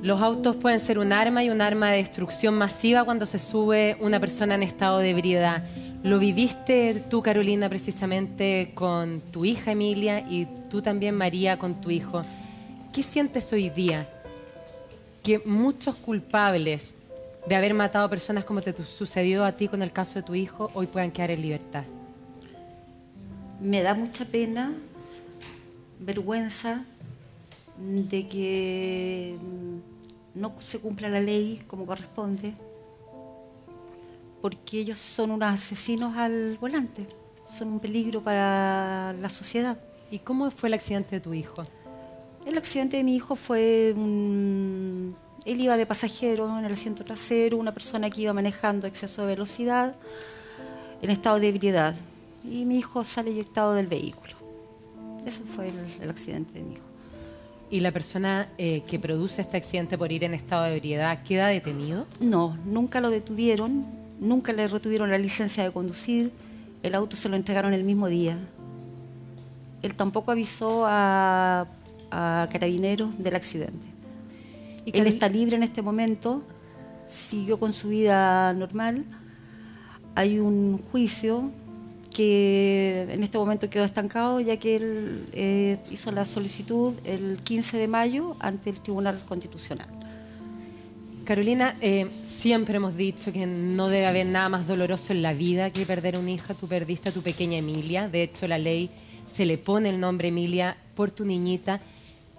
Los autos pueden ser un arma y un arma de destrucción masiva cuando se sube una persona en estado de ebriedad. Lo viviste tú, Carolina, precisamente con tu hija Emilia y tú también, María, con tu hijo. ¿Qué sientes hoy día? Que muchos culpables de haber matado personas como te sucedió a ti con el caso de tu hijo hoy puedan quedar en libertad. Me da mucha pena, vergüenza de que no se cumpla la ley como corresponde, porque ellos son unos asesinos al volante, son un peligro para la sociedad. ¿Y cómo fue el accidente de tu hijo? El accidente de mi hijo fue él iba de pasajero en el asiento trasero, una persona que iba manejando a exceso de velocidad, en estado de ebriedad, y mi hijo sale eyectado del vehículo. Eso fue el accidente de mi hijo. ¿Y la persona que produce este accidente por ir en estado de ebriedad queda detenido? No, nunca lo detuvieron, nunca le retuvieron la licencia de conducir, el auto se lo entregaron el mismo día. Él tampoco avisó a Carabineros del accidente. Él está libre en este momento, siguió con su vida normal. Hay un juicio que en este momento quedó estancado, ya que él hizo la solicitud el 15 de mayo ante el Tribunal Constitucional. Carolina, siempre hemos dicho que no debe haber nada más doloroso en la vida que perder a una hija. Tú perdiste a tu pequeña Emilia, de hecho la ley se le pone el nombre Emilia por tu niñita.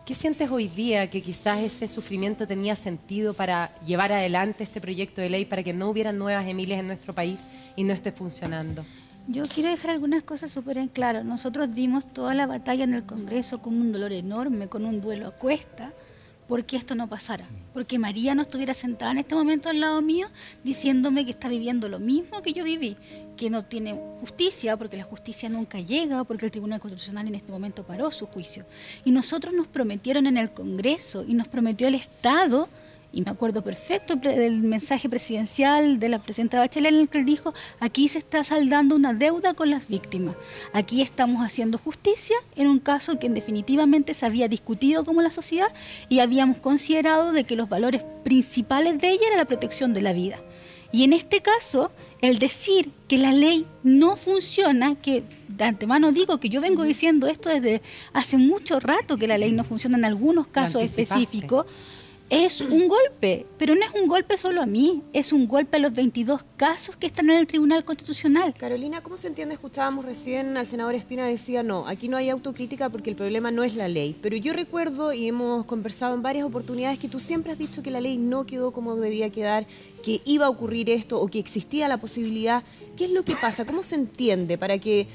¿Qué sientes hoy día que quizás ese sufrimiento tenía sentido para llevar adelante este proyecto de ley para que no hubieran nuevas Emilias en nuestro país y no esté funcionando? Yo quiero dejar algunas cosas súper en claro. Nosotros dimos toda la batalla en el Congreso con un dolor enorme, con un duelo a cuesta, porque esto no pasara. Porque María no estuviera sentada en este momento al lado mío diciéndome que está viviendo lo mismo que yo viví, que no tiene justicia, porque la justicia nunca llega, porque el Tribunal Constitucional en este momento paró su juicio. Y nosotros nos prometieron en el Congreso y nos prometió el Estado. Y me acuerdo perfecto del mensaje presidencial de la presidenta Bachelet en el que él dijo: aquí se está saldando una deuda con las víctimas. Aquí estamos haciendo justicia en un caso que definitivamente se había discutido como la sociedad y habíamos considerado de que los valores principales de ella era la protección de la vida. Y en este caso, el decir que la ley no funciona, que de antemano digo que yo vengo diciendo esto desde hace mucho rato, que la ley no funciona en algunos casos específicos, es un golpe, pero no es un golpe solo a mí, es un golpe a los 22 casos que están en el Tribunal Constitucional. Carolina, ¿cómo se entiende? Escuchábamos recién al senador Espina decía, no, aquí no hay autocrítica porque el problema no es la ley. Pero yo recuerdo, y hemos conversado en varias oportunidades, que tú siempre has dicho que la ley no quedó como debía quedar, que iba a ocurrir esto o que existía la posibilidad. ¿Qué es lo que pasa? ¿Cómo se entiende para que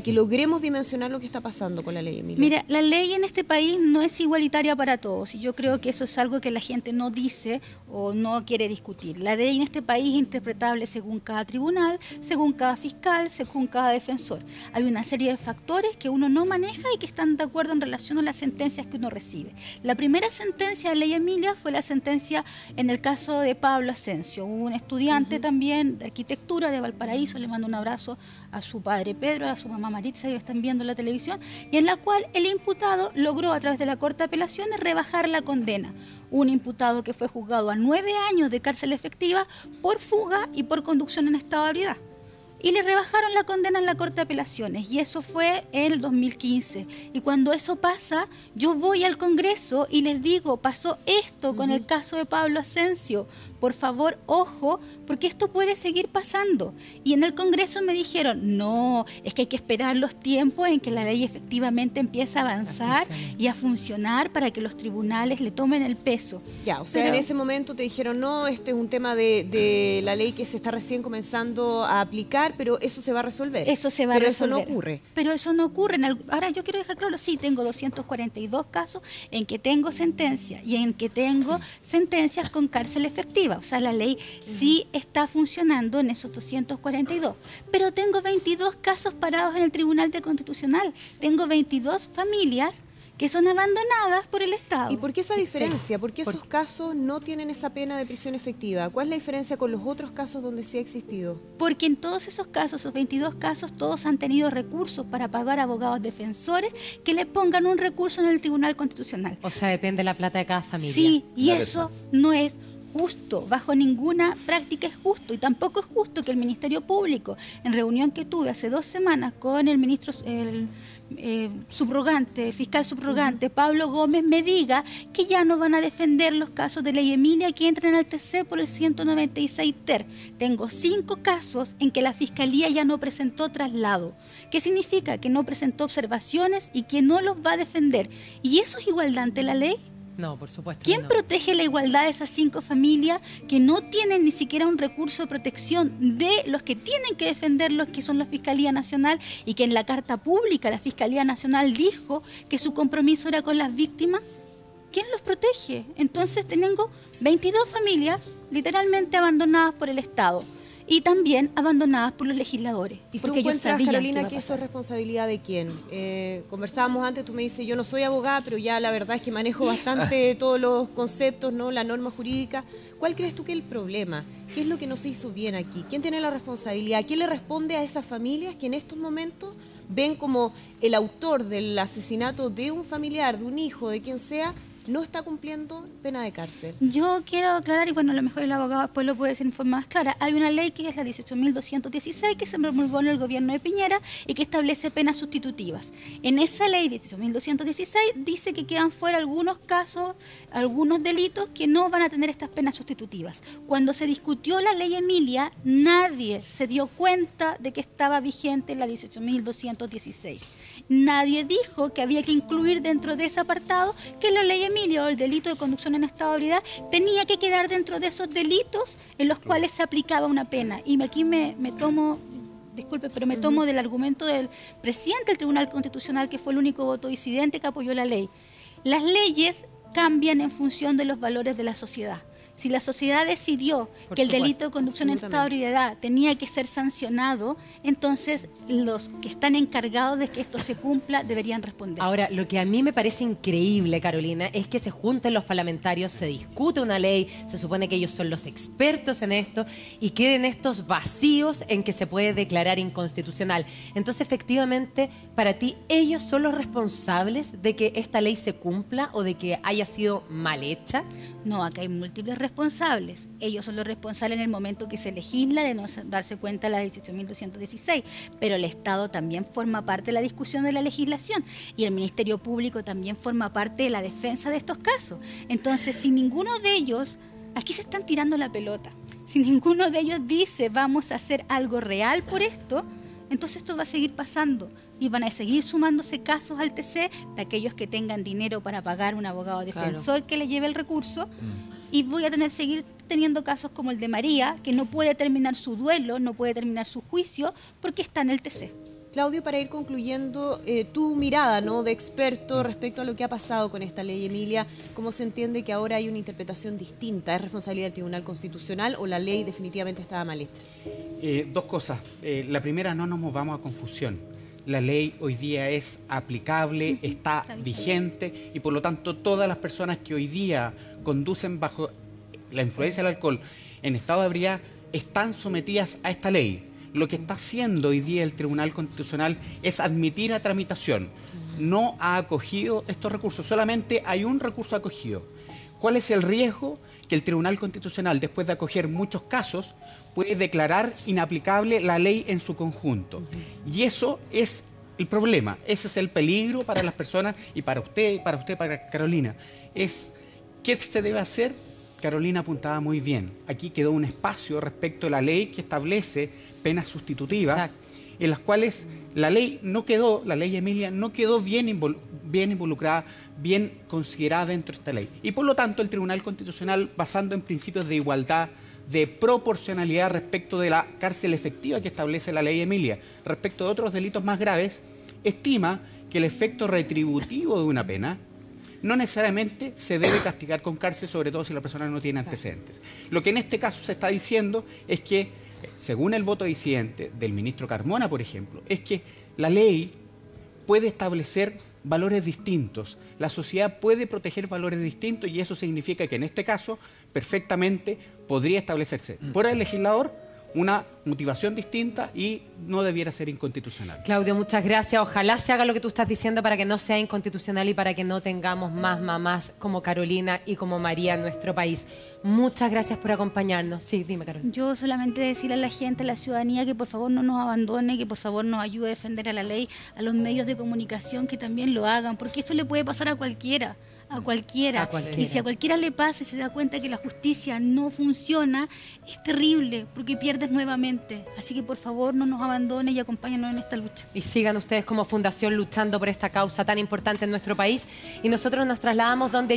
logremos dimensionar lo que está pasando con la ley, Emilia? Mira, la ley en este país no es igualitaria para todos y yo creo que eso es algo que la gente no dice o no quiere discutir. La ley en este país es interpretable según cada tribunal, según cada fiscal, según cada defensor. Hay una serie de factores que uno no maneja y que están de acuerdo en relación a las sentencias que uno recibe. La primera sentencia de ley Emilia fue la sentencia en el caso de Pablo Asensio, un estudiante también de arquitectura de Valparaíso. Le mando un abrazo a su padre Pedro, a su mamá Maritza, que están viendo la televisión, y en la cual el imputado logró a través de la Corte de Apelaciones rebajar la condena. Un imputado que fue juzgado a 9 años de cárcel efectiva por fuga y por conducción en estado de ebriedad. Y le rebajaron la condena en la Corte de Apelaciones, y eso fue en el 2015. Y cuando eso pasa, yo voy al Congreso y les digo, pasó esto con el caso de Pablo Asensio, por favor, ojo, porque esto puede seguir pasando. Y en el Congreso me dijeron, no, es que hay que esperar los tiempos en que la ley efectivamente empiece a avanzar y a funcionar para que los tribunales le tomen el peso. Ya, o sea, en ese momento te dijeron, no, este es un tema de la ley que se está recién comenzando a aplicar, pero eso se va a resolver. Eso se va a resolver. Pero eso no ocurre. Pero eso no ocurre. Ahora yo quiero dejar claro, sí, tengo 242 casos en que tengo sentencia y en que tengo sentencias con cárcel efectiva. O sea, la ley sí está funcionando en esos 242. Pero tengo 22 casos parados en el Tribunal Constitucional. Tengo 22 familias que son abandonadas por el Estado. ¿Y por qué esa diferencia? ¿Por qué esos casos no tienen esa pena de prisión efectiva? ¿Cuál es la diferencia con los otros casos donde sí ha existido? Porque en todos esos casos, esos 22 casos, todos han tenido recursos para pagar abogados defensores que le pongan un recurso en el Tribunal Constitucional. O sea, depende de la plata de cada familia. Sí, y eso no es justo, bajo ninguna práctica es justo, y tampoco es justo que el Ministerio Público, en reunión que tuve hace 2 semanas con el ministro subrogante, el fiscal subrogante, Pablo Gómez, me diga que ya no van a defender los casos de Ley Emilia que entran al TC por el 196 ter. Tengo 5 casos en que la Fiscalía ya no presentó traslado. ¿Qué significa? Que no presentó observaciones y que no los va a defender. ¿Y eso es igualdad ante la ley? No, por supuesto. ¿Quién protege la igualdad de esas 5 familias que no tienen ni siquiera un recurso de protección de los que tienen que defenderlos, que son la Fiscalía Nacional, y que en la carta pública la Fiscalía Nacional dijo que su compromiso era con las víctimas? ¿Quién los protege? Entonces tengo 22 familias literalmente abandonadas por el Estado y también abandonadas por los legisladores. ¿Y tú encuentras, Carolina, que eso es responsabilidad de quién? Conversábamos antes, tú me dices, yo no soy abogada, pero ya la verdad es que manejo bastante todos los conceptos, ¿no? La norma jurídica. ¿Cuál crees tú que es el problema? ¿Qué es lo que no se hizo bien aquí? ¿Quién tiene la responsabilidad? ¿Quién le responde a esas familias que en estos momentos ven como el autor del asesinato de un familiar, de un hijo, de quien sea, no está cumpliendo pena de cárcel? Yo quiero aclarar, y bueno, a lo mejor el abogado después lo puede decir en forma más clara, hay una ley que es la 18.216 que se promulgó en el gobierno de Piñera y que establece penas sustitutivas. En esa ley 18.216 dice que quedan fuera algunos casos, algunos delitos que no van a tener estas penas sustitutivas. Cuando se discutió la ley Emilia, nadie se dio cuenta de que estaba vigente la 18.216. Nadie dijo que había que incluir dentro de ese apartado que la ley Emilia o el delito de conducción en estado de ebriedad tenía que quedar dentro de esos delitos en los cuales se aplicaba una pena. Y aquí me tomo, disculpe, pero me tomo del argumento del presidente del Tribunal Constitucional, que fue el único voto disidente que apoyó la ley. Las leyes cambian en función de los valores de la sociedad. Si la sociedad decidió que el delito de conducción en estado de ebriedad tenía que ser sancionado, entonces los que están encargados de que esto se cumpla deberían responder. Ahora, lo que a mí me parece increíble, Carolina, es que se junten los parlamentarios, se discute una ley, se supone que ellos son los expertos en esto, y queden estos vacíos en que se puede declarar inconstitucional. Entonces, efectivamente, para ti, ¿ellos son los responsables de que esta ley se cumpla o de que haya sido mal hecha? No, acá hay múltiples responsables. Ellos son los responsables en el momento que se legisla de no darse cuenta de la 18.216, pero el Estado también forma parte de la discusión de la legislación y el Ministerio Público también forma parte de la defensa de estos casos. Entonces, si ninguno de ellos, aquí se están tirando la pelota, si ninguno de ellos dice vamos a hacer algo real por esto, entonces esto va a seguir pasando y van a seguir sumándose casos al TC de aquellos que tengan dinero para pagar un abogado defensor que le lleve el recurso, y voy a seguir teniendo casos como el de María, que no puede terminar su duelo, no puede terminar su juicio porque está en el TC. Claudio, para ir concluyendo, tu mirada, ¿no?, de experto respecto a lo que ha pasado con esta ley Emilia, ¿cómo se entiende que ahora hay una interpretación distinta? ¿Es responsabilidad del Tribunal Constitucional o la ley definitivamente estaba mal hecha? 2 cosas. La primera, no nos movamos a confusión. La ley hoy día es aplicable, está vigente, y por lo tanto todas las personas que hoy día conducen bajo la influencia del alcohol en estado de ebriedad están sometidas a esta ley. Lo que está haciendo hoy día el Tribunal Constitucional es admitir a tramitación. No ha acogido estos recursos, solamente hay un recurso acogido. ¿Cuál es el riesgo? Que el Tribunal Constitucional, después de acoger muchos casos, puede declarar inaplicable la ley en su conjunto. Y eso es el problema, ese es el peligro para las personas y para usted, para Carolina. ¿Qué se debe hacer? Carolina apuntaba muy bien. Aquí quedó un espacio respecto a la ley que establece penas sustitutivas. Exacto. En las cuales la ley Emilia no quedó bien involucrada, bien considerada dentro de esta ley. Y por lo tanto el Tribunal Constitucional, basando en principios de igualdad, de proporcionalidad respecto de la cárcel efectiva que establece la ley Emilia, respecto de otros delitos más graves, estima que el efecto retributivo de una pena no necesariamente se debe castigar con cárcel, sobre todo si la persona no tiene antecedentes. Lo que en este caso se está diciendo es que, según el voto disidente del ministro Carmona, por ejemplo, es que la ley puede establecer valores distintos. La sociedad puede proteger valores distintos y eso significa que en este caso perfectamente podría establecerse por el legislador una motivación distinta y no debiera ser inconstitucional. Claudio, muchas gracias. Ojalá se haga lo que tú estás diciendo para que no sea inconstitucional y para que no tengamos más mamás como Carolina y como María en nuestro país. Muchas gracias por acompañarnos. Sí, dime, Carolina. Yo solamente decirle a la gente, a la ciudadanía, que por favor no nos abandone, que por favor nos ayude a defender a la ley, a los medios de comunicación que también lo hagan, porque esto le puede pasar a cualquiera. A cualquiera. Y si a cualquiera le pasa y se da cuenta que la justicia no funciona, es terrible, porque pierdes nuevamente. Así que por favor no nos abandone y acompáñanos en esta lucha. Y sigan ustedes como fundación luchando por esta causa tan importante en nuestro país. Y nosotros nos trasladamos donde